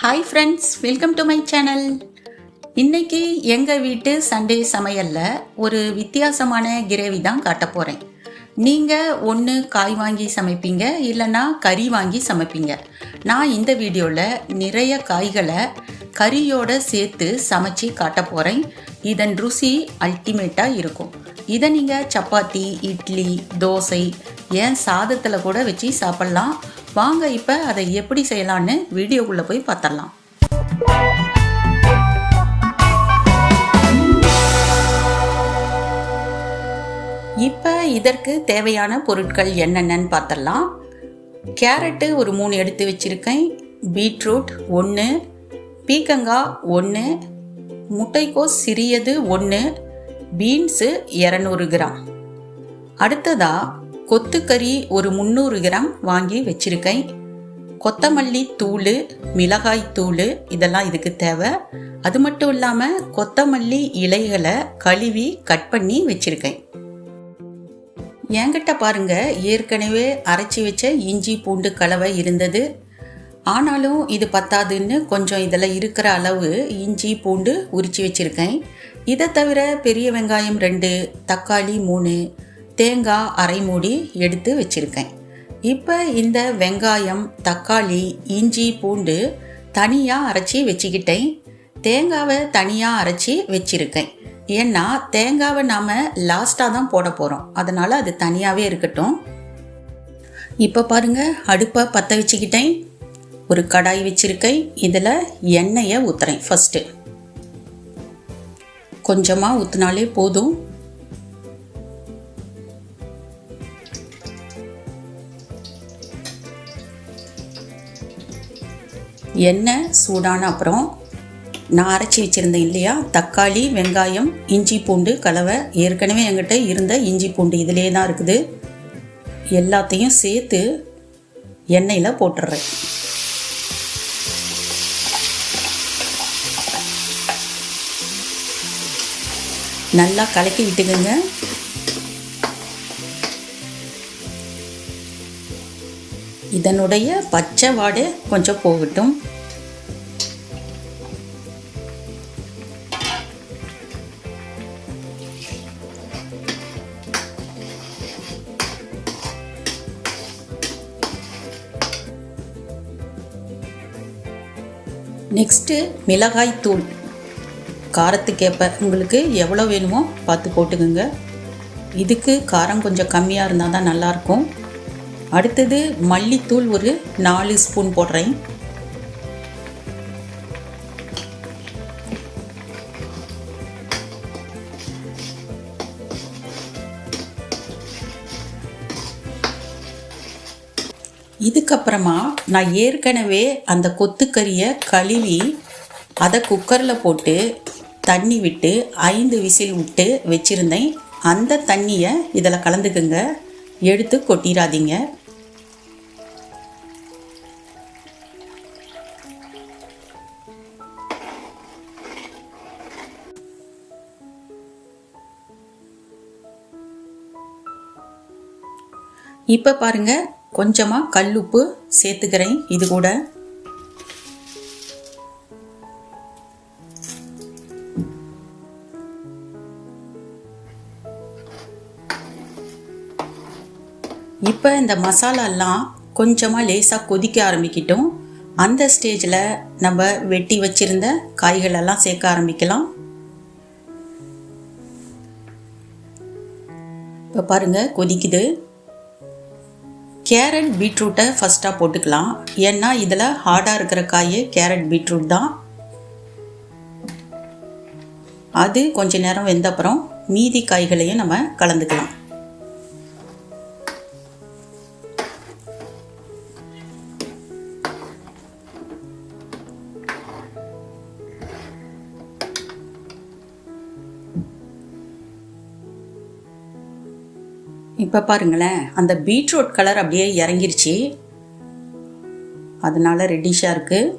Hi friends, welcome to my channel. இன்னைக்கு எங்கள் வீட்டு சண்டே சமையலில் ஒரு வித்தியாசமான கிரேவி தான் காட்ட போகிறேன். நீங்கள் ஒன்று காய் வாங்கி சமைப்பீங்க, இல்லைன்னா கறி வாங்கி சமைப்பீங்க. நான் இந்த வீடியோவில் நிறைய காய்களை கறியோடு சேர்த்து சமைச்சு காட்ட போகிறேன். இதன் ருசி அல்டிமேட்டாக இருக்கும். இதை நீங்கள் சப்பாத்தி, இட்லி, தோசை, ஏன் சாதத்தில் கூட வச்சு சாப்பிட்லாம். வாங்க இப்போ அதை எப்படி செய்யலான்னு வீடியோக்குள்ளே போய் பார்த்துடலாம். இப்போ இதற்கு தேவையான பொருட்கள் என்னென்னு பார்த்துடலாம். கேரட்டு ஒரு 3 எடுத்து வச்சுருக்கேன், பீட்ரூட் 1, பீக்கங்காய் 1, முட்டைக்கோஸ் சிறியது 1, பீன்ஸு 200 கிராம். அடுத்ததாக கொத்துக்கறி ஒரு 300 கிராம் வாங்கி வச்சுருக்கேன். கொத்தமல்லி தூள், மிளகாய் தூள் இதெல்லாம் இதுக்கு தேவை. அது மட்டும் இல்லாமல் கொத்தமல்லி இலைகளை கழுவி கட் பண்ணி வச்சுருக்கேன். என்கிட்ட பாருங்கள், ஏற்கனவே அரைச்சி வச்ச இஞ்சி பூண்டு கலவை இருந்தது. ஆனாலும் இது பத்தாதுன்னு கொஞ்சம் இதில் இருக்கிற அளவு இஞ்சி பூண்டு உரித்து வச்சுருக்கேன். இதை தவிர பெரிய வெங்காயம் 2, தக்காளி 3, தேங்காய் அரை மூடி எடுத்து வச்சுருக்கேன். இப்போ இந்த வெங்காயம், தக்காளி, இஞ்சி பூண்டு தனியாக அரைச்சி வச்சுக்கிட்டேன். தேங்காவை தனியாக அரைச்சி வச்சுருக்கேன். ஏன்னா தேங்காவை நாம் லாஸ்ட்டாக தான் போட போகிறோம், அதனால் அது தனியாகவே இருக்கட்டும். இப்போ பாருங்கள், அடுப்பை பற்ற வச்சுக்கிட்டேன். ஒரு கடாய் வச்சுருக்கேன். இதில் எண்ணெயை ஊற்றுறேன். ஃபஸ்ட்டு கொஞ்சமாக ஊற்றினாலே போதும். எண்ணெய் சூடான அப்புறம் நான் அரைச்சி வச்சுருந்தேன் இல்லையா, தக்காளி, வெங்காயம், இஞ்சி பூண்டு கலவை. ஏற்கனவே என்கிட்ட இருந்த இஞ்சி பூண்டு இதிலே தான் இருக்குது. எல்லாத்தையும் சேர்த்து எண்ணெயில் போட்டுடுறேன். நல்லா கலக்கி விட்டுக்குங்க. இதனுடைய பச்சை வாடை கொஞ்சம் போகட்டும். நெக்ஸ்ட்டு மிளகாய் தூள். காரத்துக்கேற்ப உங்களுக்கு எவ்வளோ வேணுமோ பார்த்து போட்டுக்குங்க. இதுக்கு காரம் கொஞ்சம் கம்மியாக இருந்தால் தான் நல்லாயிருக்கும். அடுத்தது மல்லித்தூள் ஒரு 4 ஸ்பூன் போடுறேன். இதுக்கப்புறமா நான் ஏற்கனவே அந்த கொத்துக்கறியை கழுவி அதை குக்கரில் போட்டு தண்ணி விட்டு 5 விசில் விட்டு வச்சுருந்தேன். அந்த தண்ணியை இதில் கலந்துக்குங்க, எடுத்து கொட்டிடாதீங்க. இப்போ பாருங்கள், கொஞ்சமாக கல்லுப்பு சேர்த்துக்கிறேன். இது கூட இப்போ இந்த மசாலாலாம் கொஞ்சமாக லேசாக கொதிக்க ஆரம்பிக்கிட்டோம். அந்த ஸ்டேஜில் நம்ம வெட்டி வச்சுருந்த காய்களெல்லாம் சேர்க்க ஆரம்பிக்கலாம். இப்போ பாருங்கள், கொதிக்குது. கேரட் பீட்ரூட்டை ஃபஸ்ட்டாக போட்டுக்கலாம். ஏன்னா இதில் ஹார்டாக இருக்கிற காய் கேரட் பீட்ரூட் தான். அது கொஞ்ச நேரம் வெந்த அப்புறம் மீதி காய்களையும் நம்ம கலந்துக்கலாம். இப்போ பாருங்களேன், அந்த பீட்ரூட் கலர் அப்படியே இறங்கிருச்சு. அதனால ரெட்டிஷாக இருக்குது.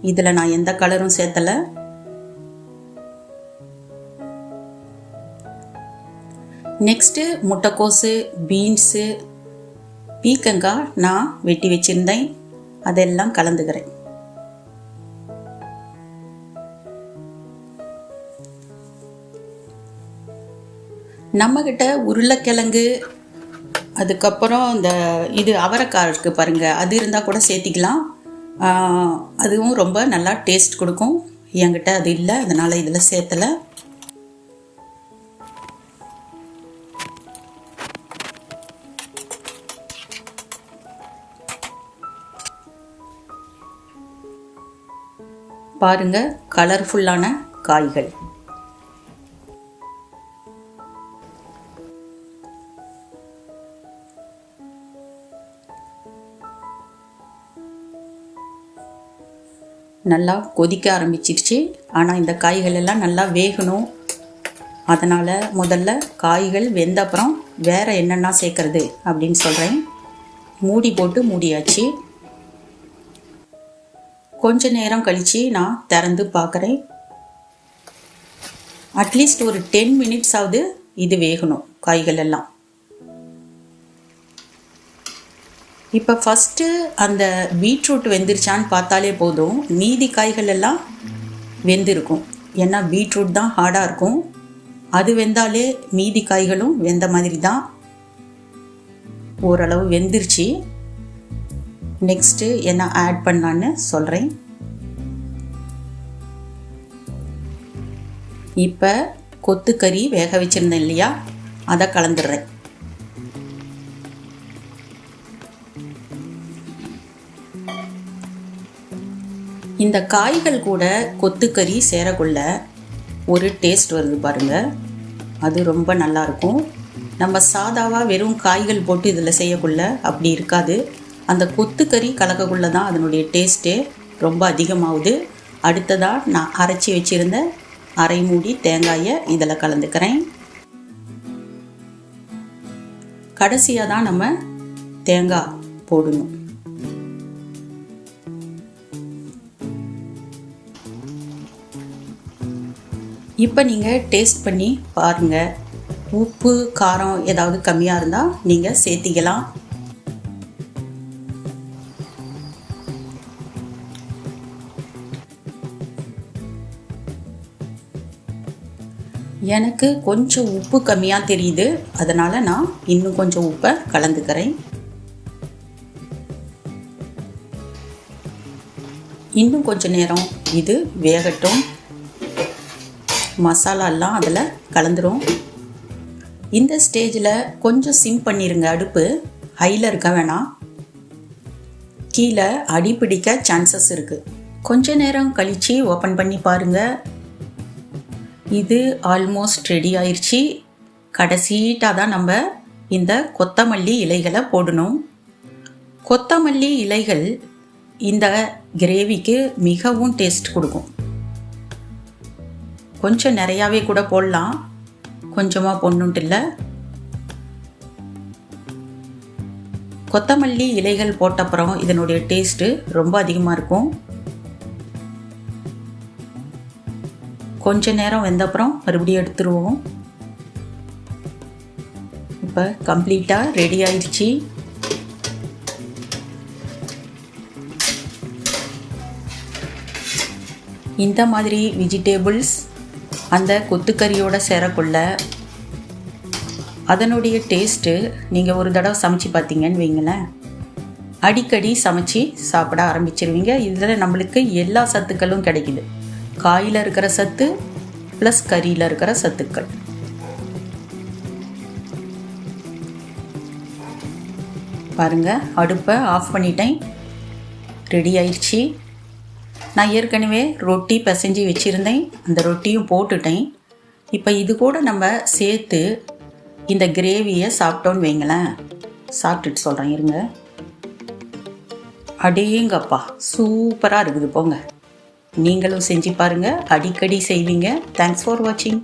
இதில் நான் எந்த கலரும் சேர்த்தலை. நெக்ஸ்ட்டு முட்டைக்கோசு, பீன்ஸு, பீக்கங்காய் நான் வெட்டி வச்சுருந்தேன். அதெல்லாம் கலந்துக்கிறேன். நம்மக்கிட்ட உருளைக்கிழங்கு, அதுக்கப்புறம் இது அவரைக்காய் இருக்குது பாருங்கள், அது இருந்தால் கூட சேர்த்திக்கலாம். அதுவும் ரொம்ப நல்லா டேஸ்ட் கொடுக்கும். என்கிட்ட அது இல்லை, அதனால் இதில் சேர்த்தலை. பாருங்க, கலர்ஃபுல்லான காய்கள். நல்லா கொதிக்க ஆரம்பிச்சிருச்சு. ஆனால் இந்த காய்கள் எல்லாம் நல்லா வேகணும். அதனால் முதல்ல காய்கள் வெந்த அப்புறம் வேறு என்னென்னா சேர்க்குறது அப்படின்னு சொல்கிறேன். மூடி போட்டு மூடியாச்சு. கொஞ்ச நேரம் கழித்து நான் திறந்து பார்க்குறேன். அட்லீஸ்ட் ஒரு 10 மினிட்ஸ் ஆகுது இது வேகணும் காய்கள் எல்லாம். இப்போ ஃபஸ்ட்டு அந்த பீட்ரூட் வெந்துருச்சான்னு பார்த்தாலே போதும், மீதி காய்கள் எல்லாம் வெந்திருக்கும். ஏன்னா பீட்ரூட் தான் ஹார்டாக இருக்கும். அது வெந்தாலே மீதி காய்களும் வெந்த மாதிரி தான். ஓரளவு வெந்துருச்சு. நெக்ஸ்ட்டு என்ன ஆட் பண்ணலான்னு சொல்கிறேன். இப்போ கொத்துக்கறி வேக வச்சுருந்தேன் இல்லையா, அதை கலந்துடுறேன். இந்த காய்கள் கூட கொத்துக்கறி சேரக்குள்ள ஒரு டேஸ்ட் வருது பாருங்கள், அது ரொம்ப நல்லாயிருக்கும். நம்ம சாதாவாக வெறும் காய்கள் போட்டு இதில் செய்யக்குள்ள அப்படி இருக்காது. அந்த கொத்துக்கறி கலக்கக்குள்ளே தான் அதனுடைய டேஸ்ட்டே ரொம்ப அதிகமாகுது. அடுத்ததாக நான் அரைச்சி வச்சுருந்த அரை மூடி தேங்காயை இதில் கலந்துக்கிறேன். கடைசியாக தான் நம்ம தேங்காய் போடணும். இப்போ நீங்கள் டேஸ்ட் பண்ணி பாருங்கள். உப்பு காரம் ஏதாவது கம்மியாக இருந்தால் நீங்கள் சேர்த்திக்கலாம். எனக்கு கொஞ்சம் உப்பு கம்மியாக தெரியுது, அதனால் நான் இன்னும் கொஞ்சம் உப்பை கலந்துக்கிறேன். இன்னும் கொஞ்சம் நேரம் இது வேகட்டும். மசாலாலாம் அதில் கலந்துரும். இந்த ஸ்டேஜில் கொஞ்சம் சிம் பண்ணிடுங்க. அடுப்பு ஹையில் இருக்க வேணாம், கீழே அடி பிடிக்க சான்சஸ் இருக்குது. கொஞ்ச நேரம் கழித்து ஓப்பன் பண்ணி பாருங்கள். இது ஆல்மோஸ்ட் ரெடி ஆயிடுச்சு. கடைசீட்டாக தான் நம்ம இந்த கொத்தமல்லி இலைகளை போடணும். கொத்தமல்லி இலைகள் இந்த கிரேவிக்கு மிகவும் டேஸ்ட் கொடுக்கும். கொஞ்சம் நிறையாவே கூட போடலாம், கொஞ்சமாக போடணுன்ட்டு இல்லை. கொத்தமல்லி இலைகள் போட்டப்புறம் இதனுடைய டேஸ்ட்டு ரொம்ப அதிகமாக இருக்கும். கொஞ்ச நேரம் வெந்தப்புறம் மறுபடியும் எடுத்துருவோம். இப்போ கம்ப்ளீட்டாக ரெடி ஆயிடுச்சு. இந்த மாதிரி வெஜிடேபிள்ஸ் அந்த கொத்துக்கறியோட சேரக்குள்ள அதனுடைய டேஸ்ட்டு நீங்கள் ஒரு தடவை சமைச்சு பார்த்தீங்கன்னு வைங்களேன், அடிக்கடி சமைச்சு சாப்பிட ஆரம்பிச்சிருவீங்க. இதில் நம்மளுக்கு எல்லா சத்துக்களும் கிடைக்குது. காயில் இருக்கிற சத்து ப்ளஸ் கறியில் இருக்கிற சத்துக்கள். பாருங்கள், அடுப்பை ஆஃப் பண்ணிட்டேன். ரெடி ஆயிடுச்சு. நான் ஏற்கனவே ரொட்டி பிசைஞ்சு வச்சுருந்தேன், அந்த ரொட்டியும் போட்டுட்டேன். இப்போ இது கூட நம்ம சேர்த்து இந்த கிரேவியை சாப்பிட்டோன்னு வைங்களேன், சாப்பிட்டுட்டு சொல்கிறேன் இருங்க. அடேங்கப்பா, சூப்பராக இருக்குது போங்க. நீங்களும் செஞ்சு பாருங்கள், அடிக்கடி செய்வீங்க. தேங்க்ஸ் ஃபார் வாட்சிங்.